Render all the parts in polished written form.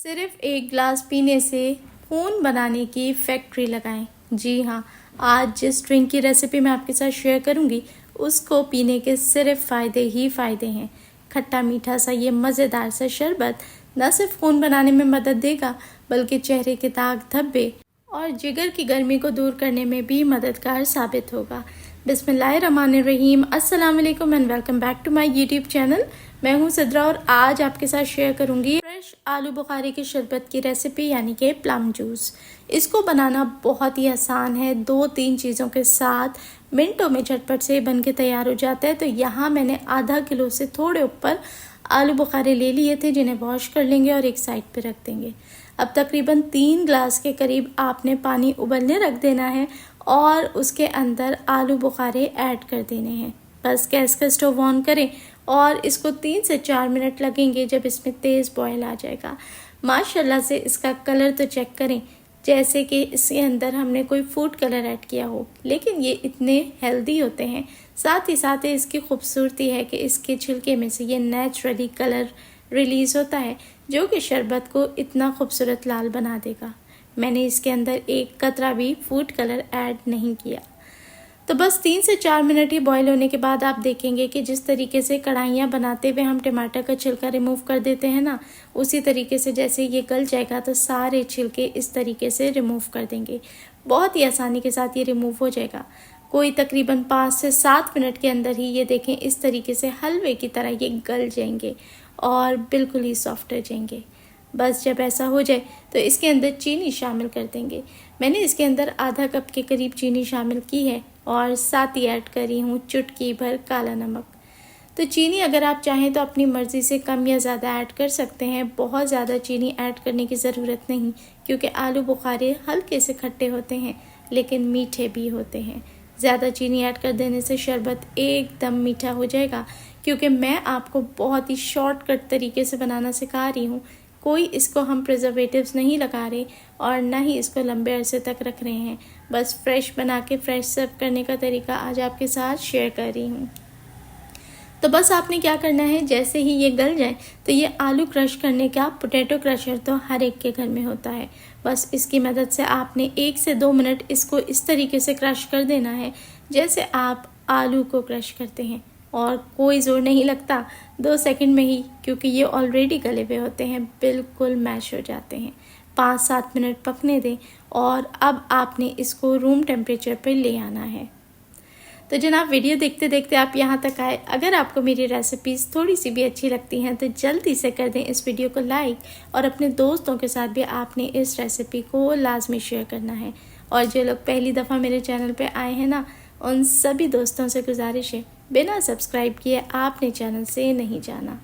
सिर्फ एक गिलास पीने से खून बनाने की फैक्ट्री लगाएं। जी हाँ, आज जिस ड्रिंक की रेसिपी मैं आपके साथ शेयर करूंगी उसको पीने के सिर्फ फ़ायदे ही फ़ायदे हैं। खट्टा मीठा सा ये मज़ेदार सा शरबत न सिर्फ खून बनाने में मदद देगा बल्कि चेहरे के दाग धब्बे और जिगर की गर्मी को दूर करने में भी मददगार साबित होगा। बिस्मिल्लाहिर्रहमानिर्रहीम, अस्सलाम वालेकुम and welcome back to my YouTube channel. मैं हूं सिद्रा और आज आपके साथ शेयर करूंगी फ्रेश आलू बुखारे के शरबत की रेसिपी यानी कि प्लम जूस। इसको बनाना बहुत ही आसान है, 2-3 चीज़ों के साथ मिनटों में झटपट से बन के तैयार हो जाता है। तो यहाँ मैंने आधा किलो से थोड़े ऊपर आलू बुखारे ले लिए थे जिन्हें वॉश कर लेंगे और एक साइड पे रख देंगे। अब तकरीबन 3 गिलास के करीब आपने पानी उबलने रख देना है और उसके अंदर आलू बुखारे ऐड कर देने हैं। बस गैस का स्टोव ऑन करें और इसको 3 से 4 मिनट लगेंगे। जब इसमें तेज़ बॉयल आ जाएगा, माशाल्लाह से इसका कलर तो चेक करें जैसे कि इसके अंदर हमने कोई फूड कलर ऐड किया हो, लेकिन ये इतने हेल्दी होते हैं। साथ ही इसकी खूबसूरती है कि इसके छिलके में से ये नेचुरली कलर रिलीज़ होता है जो कि शरबत को इतना खूबसूरत लाल बना देगा। मैंने इसके अंदर एक कतरा भी फूड कलर ऐड नहीं किया। तो बस 3 से 4 मिनट ही बॉईल होने के बाद आप देखेंगे कि जिस तरीके से कढ़ाइयाँ बनाते हुए हम टमाटर का छिलका रिमूव कर देते हैं ना, उसी तरीके से जैसे ये गल जाएगा तो सारे छिलके इस तरीके से रिमूव कर देंगे। बहुत ही आसानी के साथ ये रिमूव हो जाएगा। कोई तकरीबन 5 से 7 मिनट के अंदर ही ये देखें इस तरीके से हलवे की तरह ये गल जाएंगे और बिल्कुल ही सॉफ्ट हो जाएंगे। बस जब ऐसा हो जाए तो इसके अंदर चीनी शामिल कर देंगे। मैंने इसके अंदर आधा कप के करीब चीनी शामिल की है और साथ ही ऐड करी हूँ चुटकी भर काला नमक। तो चीनी अगर आप चाहें तो अपनी मर्ज़ी से कम या ज़्यादा ऐड कर सकते हैं। बहुत ज़्यादा चीनी ऐड करने की ज़रूरत नहीं, क्योंकि आलू बुखारे हल्के से खट्टे होते हैं लेकिन मीठे भी होते हैं। ज़्यादा चीनी ऐड कर देने से शरबत एकदम मीठा हो जाएगा। क्योंकि मैं आपको बहुत ही शॉर्टकट तरीके से बनाना सिखा रही हूँ, कोई इसको हम प्रिजर्वेटिव्स नहीं लगा रहे और ना ही इसको लंबे अरसे तक रख रहे हैं। बस फ्रेश बना के फ्रेश सर्व करने का तरीका आज आपके साथ शेयर कर रही हूँ। तो बस आपने क्या करना है, जैसे ही ये गल जाए तो ये आलू क्रश करने का पोटैटो क्रशर तो हर एक के घर में होता है। बस इसकी मदद से आपने 1 से 2 मिनट इसको इस तरीके से क्रश कर देना है जैसे आप आलू को क्रश करते हैं, और कोई ज़ोर नहीं लगता, 2 सेकंड में ही, क्योंकि ये ऑलरेडी गले हुए होते हैं, बिल्कुल मैश हो जाते हैं। 5-7 मिनट पकने दें और अब आपने इसको रूम टेम्परेचर पर ले आना है। तो जनाब, वीडियो देखते देखते आप यहाँ तक आए। अगर आपको मेरी रेसिपीज़ थोड़ी सी भी अच्छी लगती हैं तो जल्दी से कर दें इस वीडियो को लाइक, और अपने दोस्तों के साथ भी आपने इस रेसिपी को लाजमी शेयर करना है। और जो लोग पहली दफ़ा मेरे चैनल पे आए हैं ना, उन सभी दोस्तों से गुजारिश है, बिना सब्सक्राइब किए आपने चैनल से नहीं जाना।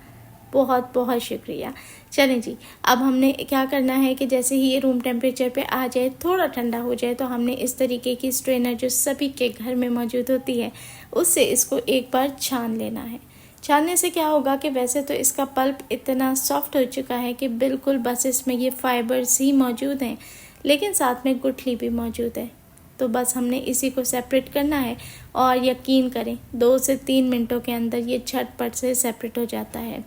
बहुत बहुत शुक्रिया। चलें जी, अब हमने क्या करना है कि जैसे ही ये रूम टेम्परेचर पे आ जाए, थोड़ा ठंडा हो जाए, तो हमने इस तरीके की स्ट्रेनर जो सभी के घर में मौजूद होती है उससे इसको एक बार छान लेना है। छानने से क्या होगा कि वैसे तो इसका पल्प इतना सॉफ्ट हो चुका है कि बिल्कुल बस इसमें ये फाइबर्स ही मौजूद हैं, लेकिन साथ में गुठली भी मौजूद है। तो बस हमने इसी को सेपरेट करना है और यकीन करें 2 से 3 मिनटों के अंदर ये झटपट से सेपरेट हो जाता है।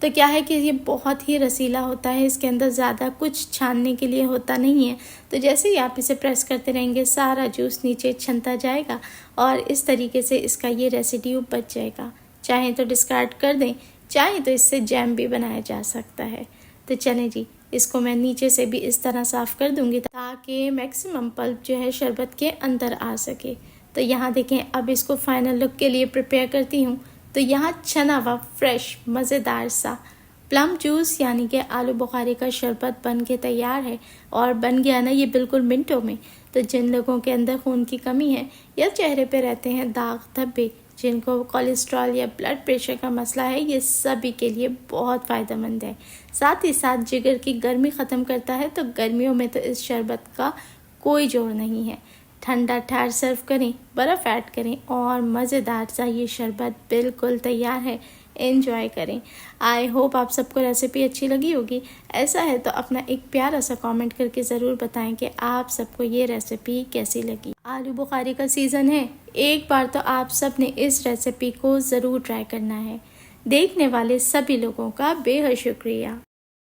तो क्या है कि ये बहुत ही रसीला होता है, इसके अंदर ज़्यादा कुछ छानने के लिए होता नहीं है। तो जैसे ही आप इसे प्रेस करते रहेंगे सारा जूस नीचे छनता जाएगा और इस तरीके से इसका ये रेसिड्यू बच जाएगा। चाहें तो डिस्कार्ड कर दें, चाहें तो इससे जैम भी बनाया जा सकता है। तो चलें जी, इसको मैं नीचे से भी इस तरह साफ़ कर दूंगी ताकि मैक्सिमम पल्प जो है शरबत के अंदर आ सके। तो यहाँ देखें, अब इसको फाइनल लुक के लिए प्रिपेयर करती हूँ। तो यहाँ छना हुआ फ्रेश मज़ेदार सा प्लम जूस यानी कि आलू बुखारे का शरबत बन के तैयार है, और बन गया ना ये बिल्कुल मिनटों में। तो जिन लोगों के अंदर खून की कमी है या चेहरे पे रहते हैं दाग धब्बे, जिनको कोलेस्ट्रॉल या ब्लड प्रेशर का मसला है, ये सभी के लिए बहुत फ़ायदेमंद है। साथ ही साथ जिगर की गर्मी ख़त्म करता है। तो गर्मियों में तो इस शरबत का कोई जोड़ नहीं है। ठंडा ठहर सर्व करें, बर्फ़ ऐड करें और मज़ेदार सा ये शरबत बिल्कुल तैयार है। एंजॉय करें। आई होप आप सबको रेसिपी अच्छी लगी होगी। ऐसा है तो अपना एक प्यारा सा कमेंट करके ज़रूर बताएं कि आप सबको ये रेसिपी कैसी लगी। आलू बुखारे का सीज़न है, एक बार तो आप सब ने इस रेसिपी को ज़रूर ट्राई करना है। देखने वाले सभी लोगों का बेहद शुक्रिया।